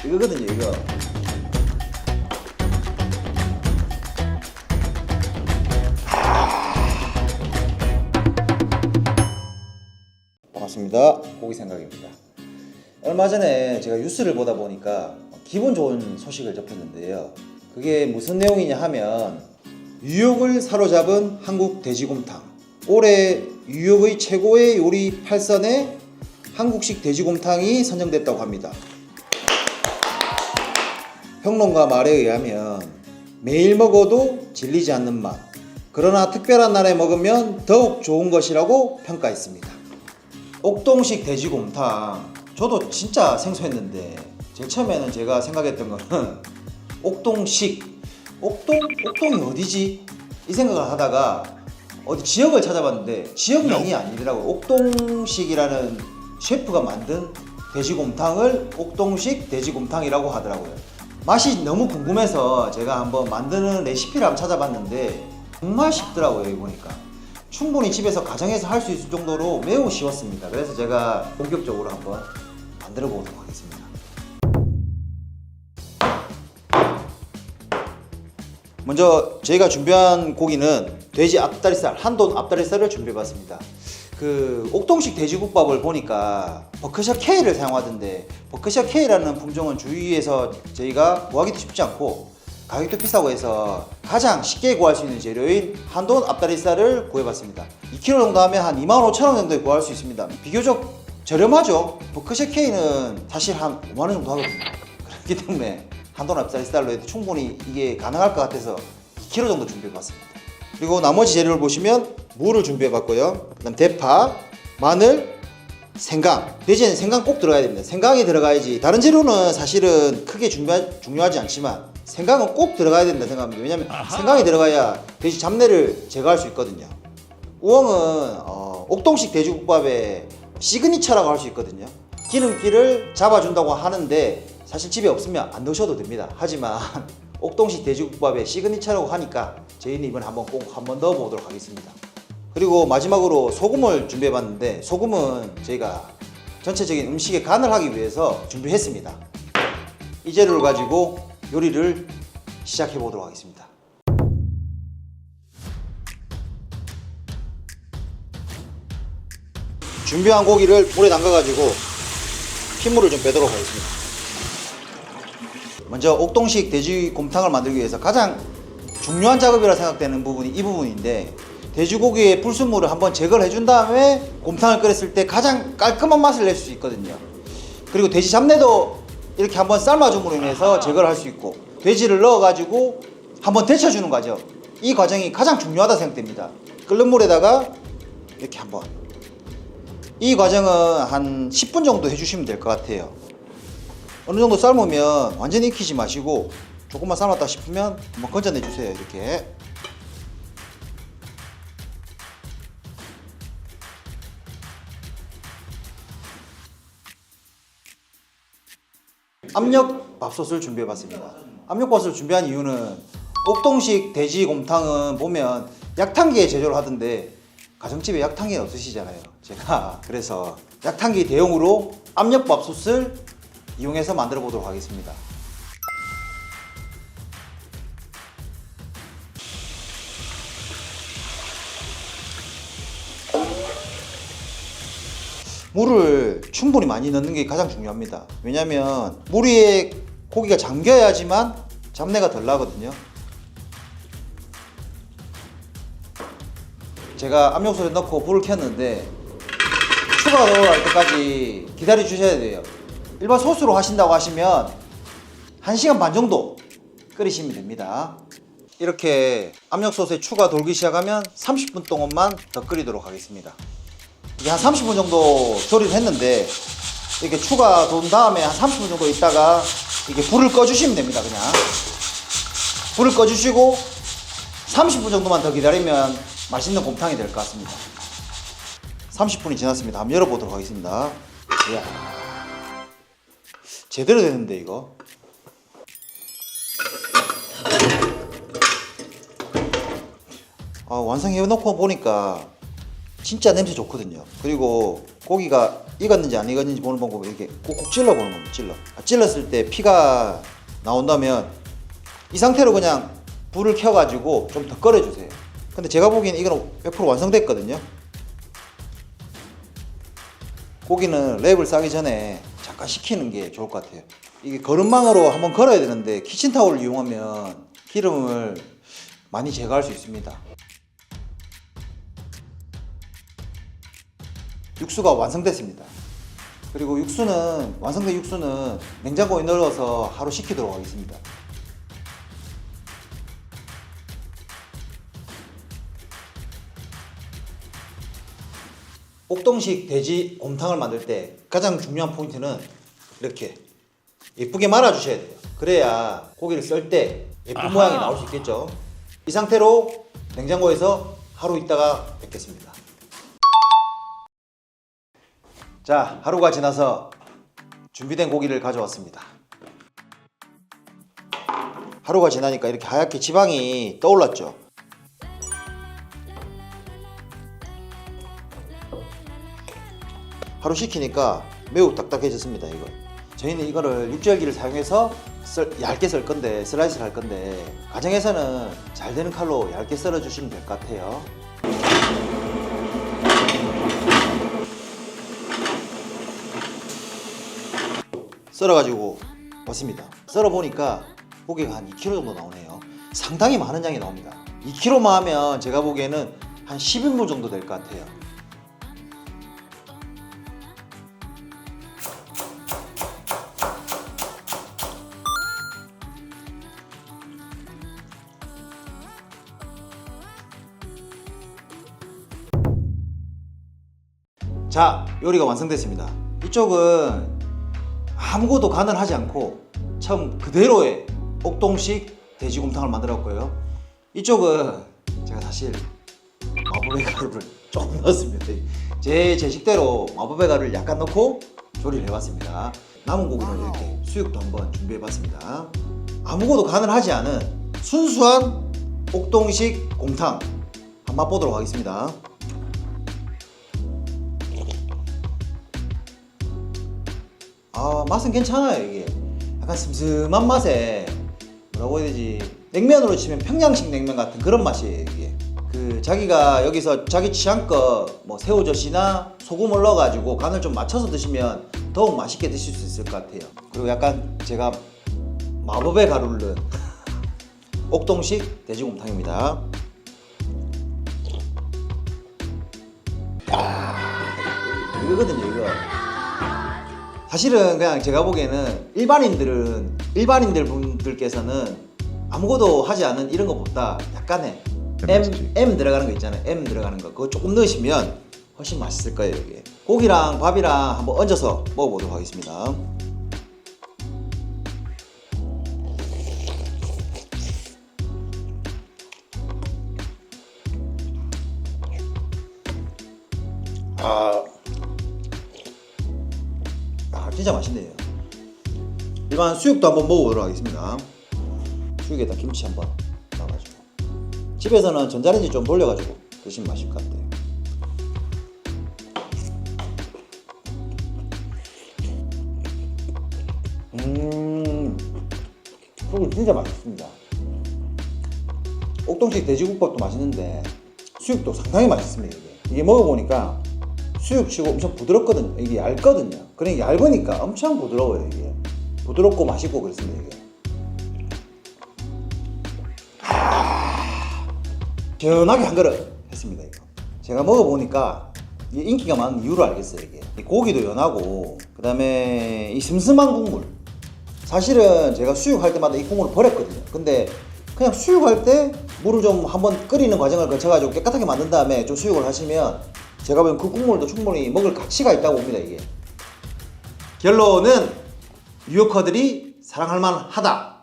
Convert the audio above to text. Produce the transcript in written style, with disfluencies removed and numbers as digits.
이거거든요, 이거. 반갑습니다. 고기 생각입니다. 얼마 전에 제가 뉴스를 보다 보니까 기분 좋은 소식을 접했는데요. 그게 무슨 내용이냐 하면 뉴욕을 사로잡은 한국 돼지곰탕. 올해 뉴욕의 최고의 요리 8선에 한국식 돼지곰탕이 선정됐다고 합니다. 평론가 말에 의하면 매일 먹어도 질리지 않는 맛, 그러나 특별한 날에 먹으면 더욱 좋은 것이라고 평가했습니다. 옥동식 돼지곰탕, 저도 진짜 생소했는데 제일 처음에는 제가 생각했던 거는 옥동식, 옥동이 어디지? 이 생각을 하다가 어디 지역을 찾아봤는데 지역명이 아니더라고요. 옥동식이라는 셰프가 만든 돼지곰탕을 옥동식 돼지곰탕이라고 하더라고요. 맛이 너무 궁금해서 제가 한번 만드는 레시피를 한번 찾아봤는데 정말 쉽더라고요. 여기 보니까 충분히 집에서 가정에서 할 수 있을 정도로 매우 쉬웠습니다. 그래서 제가 본격적으로 한번 만들어 보도록 하겠습니다. 먼저 저희가 준비한 고기는 돼지 앞다리살, 한돈 앞다리살을 준비해 봤습니다. 그 옥동식 돼지국밥을 보니까 버크셔 K를 사용하던데, 버크셔 K라는 품종은 주위에서 저희가 구하기도 쉽지 않고 가격도 비싸고 해서 가장 쉽게 구할 수 있는 재료인 한돈 앞다리살을 구해봤습니다. 2kg 정도 하면 한 25,000원 정도에 구할 수 있습니다. 비교적 저렴하죠. 버크셔 K는 사실 한 5만원 정도 하거든요. 그렇기 때문에 한돈 앞다리살로 해도 충분히 이게 가능할 것 같아서 2kg 정도 준비해봤습니다. 그리고 나머지 재료를 보시면 무를 준비해봤고요. 그 다음 대파, 마늘, 생강. 돼지에는 생강 꼭 들어가야 됩니다. 생강이 들어가야지. 다른 재료는 사실은 크게 중요하지 않지만 생강은 꼭 들어가야 된다 생각합니다. 왜냐면 생강이 들어가야 돼지 잡내를 제거할 수 있거든요. 우엉은 옥동식 돼지국밥의 시그니처라고 할 수 있거든요. 기름기를 잡아준다고 하는데 사실 집에 없으면 안 넣으셔도 됩니다. 하지만 옥동식 돼지국밥의 시그니처라고 하니까 저희는 이번에 꼭 한번 넣어보도록 하겠습니다. 그리고 마지막으로 소금을 준비해봤는데, 소금은 저희가 전체적인 음식에 간을 하기 위해서 준비했습니다. 이 재료를 가지고 요리를 시작해 보도록 하겠습니다. 준비한 고기를 물에 담가가지고 핏물을 좀 빼도록 하겠습니다. 먼저 옥동식 돼지곰탕을 만들기 위해서 가장 중요한 작업이라 생각되는 부분이 이 부분인데, 돼지고기의 불순물을 한번 제거를 해준 다음에 곰탕을 끓였을 때 가장 깔끔한 맛을 낼 수 있거든요. 그리고 돼지 잡내도 이렇게 한번 삶아줌으로 인해서 제거를 할 수 있고, 돼지를 넣어가지고 한번 데쳐주는 과정, 이 과정이 가장 중요하다 생각됩니다. 끓는 물에다가 이렇게 한번, 이 과정은 한 10분 정도 해주시면 될 것 같아요. 어느 정도 삶으면 완전히 익히지 마시고 조금만 삶았다 싶으면 한번 건져내 주세요. 이렇게 압력밥솥을 준비해봤습니다. 압력밥솥을 준비한 이유는 옥동식 돼지곰탕은 보면 약탕기에 제조를 하던데 가정집에 약탕기 없으시잖아요. 제가 그래서 약탕기 대용으로 압력밥솥을 이용해서 만들어 보도록 하겠습니다. 물을 충분히 많이 넣는 게 가장 중요합니다. 왜냐면 물 위에 고기가 잠겨야지만 잡내가 덜 나거든요. 제가 압력솥에 넣고 불을 켰는데 추가 넣을 때까지 기다려 주셔야 돼요. 일반 소스로 하신다고 하시면 1시간 반 정도 끓이시면 됩니다. 이렇게 압력솥에 추가 돌기 시작하면 30분 동안만 더 끓이도록 하겠습니다. 이게 한 30분 정도 조리를 했는데 이렇게 추가 돈 다음에 한 30분 정도 있다가 이렇게 불을 꺼주시면 됩니다. 그냥 불을 꺼주시고 30분 정도만 더 기다리면 맛있는 곰탕이 될 것 같습니다. 30분이 지났습니다. 한번 열어보도록 하겠습니다. 이야, 제대로 되는데 이거. 완성해 놓고 보니까 진짜 냄새 좋거든요. 그리고 고기가 익었는지 안 익었는지 보는 방법은 이렇게 꾹꾹 찔러 보는 겁니다. 찔렀을 때 피가 나온다면 이 상태로 그냥 불을 켜가지고 좀 더 끓여주세요. 근데 제가 보기에는 이거는 100% 완성됐거든요. 고기는 랩을 싸기 전에 잠깐 식히는 게 좋을 것 같아요. 이게 거름망으로 한번 걸어야 되는데 키친타올을 이용하면 기름을 많이 제거할 수 있습니다. 육수가 완성됐습니다. 그리고 완성된 육수는 냉장고에 넣어서 하루 식히도록 하겠습니다. 옥동식 돼지 곰탕을 만들 때 가장 중요한 포인트는 이렇게 예쁘게 말아 주셔야 돼요. 그래야 고기를 썰 때 예쁜 모양이 나올 수 있겠죠. 이 상태로 냉장고에서 하루 있다가 뵙겠습니다. 자, 하루가 지나서 준비된 고기를 가져왔습니다. 하루가 지나니까 이렇게 하얗게 지방이 떠올랐죠. 하루 식히니까 매우 딱딱해졌습니다. 이거 저희는 이거를 육절기를 사용해서 얇게 썰 건데, 슬라이스를 할 건데, 가정에서는 잘 되는 칼로 얇게 썰어 주시면 될 것 같아요. 썰어가지고 왔습니다. 썰어보니까 고기가 한 2kg 정도 나오네요. 상당히 많은 양이 나옵니다. 2kg만 하면 제가 보기에는 한 10인분 정도 될 것 같아요. 자, 요리가 완성됐습니다. 이쪽은 아무것도 간을 하지 않고 처음 그대로의 옥동식 돼지곰탕을 만들었고요. 이쪽은 제가 사실 마법의 가루를 조금 넣었습니다. 제 식대로 마법의 가루를 약간 넣고 조리를 해봤습니다. 남은 고기는 이렇게 수육도 한번 준비해봤습니다. 아무것도 간을 하지 않은 순수한 옥동식 곰탕 한번 맛보도록 하겠습니다. 맛은 괜찮아요. 이게 약간 슴슴한 맛에 뭐라고 해야 되지, 냉면으로 치면 평양식 냉면 같은 그런 맛이에요. 이게 자기가 여기서 자기 취향껏 뭐 새우젓이나 소금을 넣어가지고 간을 좀 맞춰서 드시면 더욱 맛있게 드실 수 있을 것 같아요. 그리고 약간 제가 마법의 가루를 넣은 옥동식 돼지곰탕입니다. 이거거든요. 이거 사실은 그냥 제가 보기에는 일반인들 분들께서는 아무것도 하지 않은 이런 것보다 약간의 M 들어가는 거 있잖아요. M 들어가는 거 그거 조금 넣으시면 훨씬 맛있을 거예요. 이게 고기랑 밥이랑 한번 얹어서 먹어보도록 하겠습니다. 진짜 맛있네요. 일반 수육도 한번 먹어보도록 하겠습니다. 수육에다 김치 한번 넣어가지고, 집에서는 전자레인지 좀 돌려가지고 드시면 맛있을 것 같아요. 수육 진짜 맛있습니다. 옥동식 돼지국밥도 맛있는데 수육도 상당히 맛있습니다. 이게 먹어보니까 수육치고 엄청 부드럽거든요. 이게 얇거든요. 그러니까 얇으니까 엄청 부드러워요. 이게 부드럽고 맛있고 그렇습니다. 이게 시원하게 한 그릇 했습니다. 이거 제가 먹어보니까 이게 인기가 많은 이유를 알겠어요. 이게 이 고기도 연하고, 그 다음에 이 슴슴한 국물, 사실은 제가 수육할 때마다 이 국물을 버렸거든요. 근데 그냥 수육할 때 물을 좀 한번 끓이는 과정을 거쳐가지고 깨끗하게 만든 다음에 좀 수육을 하시면 제가 보면 그 국물도 충분히 먹을 가치가 있다고 봅니다. 이게 결론은 뉴요커들이 사랑할 만하다.